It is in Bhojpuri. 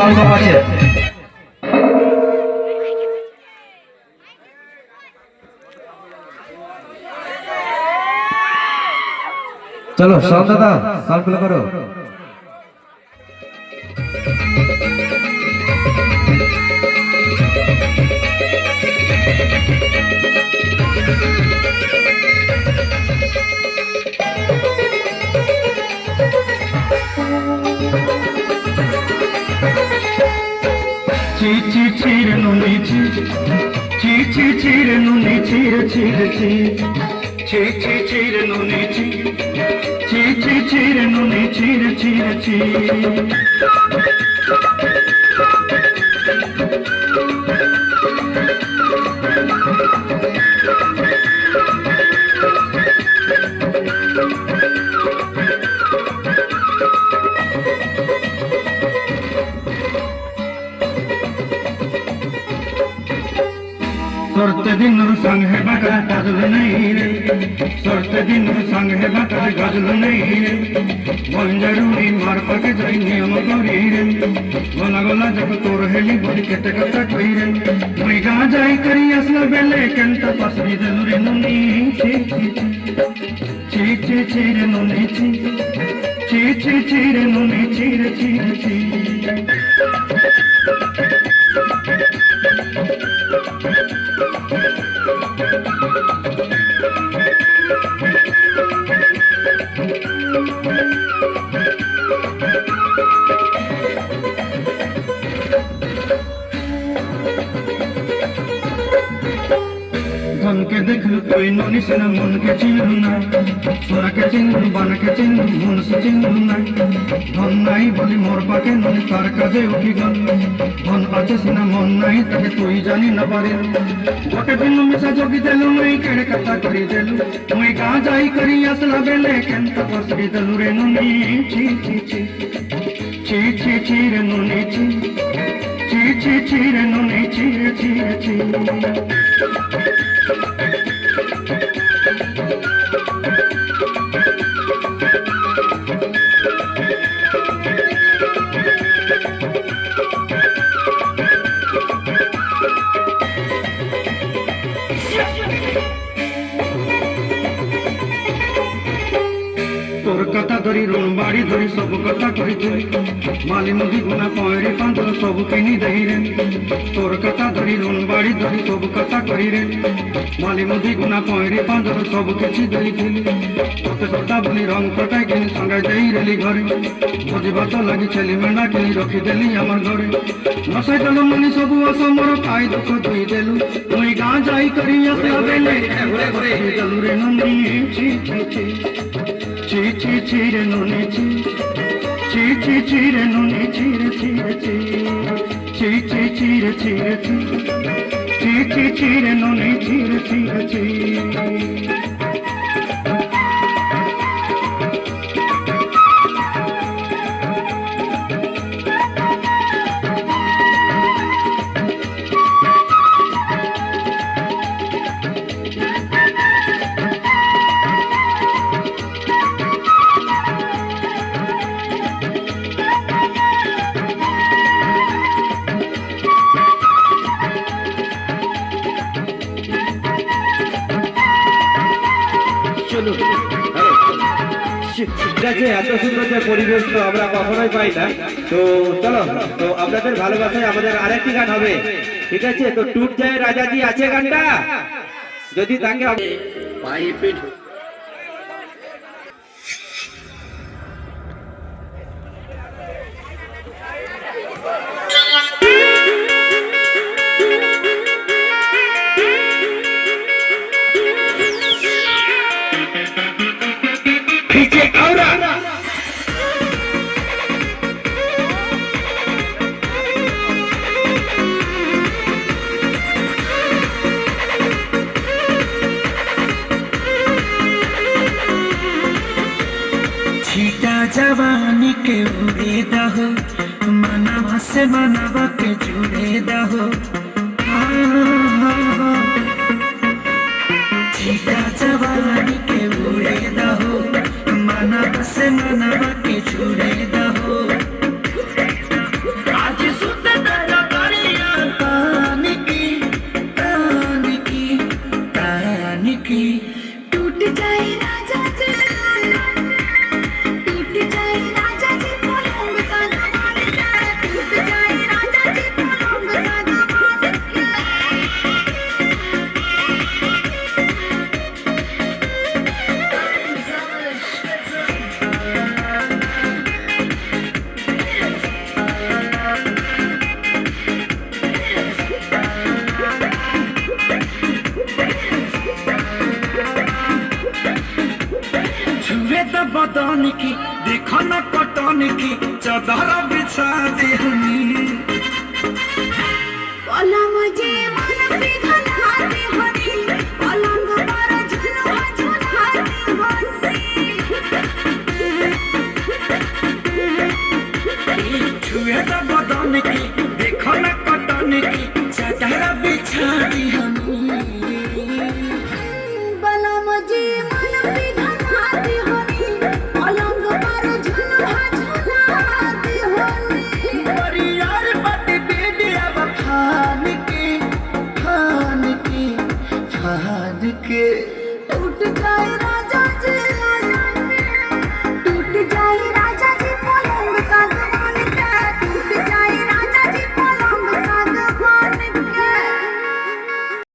সাউন্ড কম আছে। চলো সাউন্ড দাদা, সাউন্ড প্লে করো। ची ची चीर नुनी ची, ची ची चीर नुनी चीर चीर ची, ची ची चीर नुनी ची, ची ची चीर नुनी चीर चीर ची। सोरते दिन संग है बकर गजल नहीं रे, सोरते दिन संग है बकर गजल नहीं रे, मन जरूरी मार पके जाई नियम करी रे, गोला गोला जब तोर हेली बोली केते कथा कई रे, मुई गा जाई करी असला बेले केंता पसरी देलु रे नुनी ची ची ची ची ची रे नुनी ची, ची ची ची रे नुनी ची रे ची रे ची। धन के देखलु कोई नोनी से न मन के चिन्हु ना, सोना के चिन्हु बन के चिन्हु मन से चिन्हु ना, धन नहीं बोली मोर पाके नोनी तार काजे उठी गल, धन आछे सिना मन नहीं ताके तुई जानी न पारे, गोटे दिन मिसा जोगी देलु नहीं केड़े कथा करी देलु, मुई गा जाई करी असला बेले केंता पसरी देलु रे नुनी ची ची ची, ची ची ची रे नुनी ची, ची ची ची रे नुनी ची रे ची रे ची। তোর কথা ধরি রুণ বাড়ি ধরি সব কথা কইছে, মালি নদী গুনা পয়রে পাঁচল সব কিনি দেই রে, তোর কথা ধরি রুণ বাড়ি ধরি সব কথা কই রে, মালি নদী গুনা পয়রে পাঁচল সব কিছু দেইছিলি, তোতে সদা বলি রং কটাই কিনি সঙ্গে দেই রেলি ঘরে, ভোজি ভাত লাগি ছেলি মেন্ডা কিনি রখি দেলি আমার ঘরে, নসাই দেলু মনি সবু আস মোর পাই দুঃখ দুই দেলু, মুই গা যাই করি আসলা বেলে ঘুরে ঘুরে দেলু রে নুনি ছি ছি ছি, ची ची ची रे नुनी ची, ची ची ची रे नुनी ची रे ची रे ची, ची ची ची रे ची रे ची, ची ची ची रे नुनी ची रे ची रे ची। ঠিক আছে, এত সুন্দর যে পরিবেশ তো আমরা কখনোই পাই না। তো চলো, তো আপনাদের ভালোবাসায় আমাদের আরেকটি গান হবে, ঠিক আছে? তো টুট যায় রাজাজি আছে গানটা, যদি তাকে जवानी के उड़े दहो, मनवा से मनवा के जुड़े दहो, छीटा जवानी के उड़े दहो, मनवा से मनवा के जुड़े दहो, आज बदन की देखो न कटन की चादर बिछा देहनी पलंग जे मन बिघन हाथे हनी पलंग पर झुलवा झुलाते हनी छुए न बदन की देखो न कटन की चादर बिछा देहनी पलंग जे मन बिघन हाथे हनी पलंग पर झुलवा झुलाते हनी परियार पति बेडिया बखान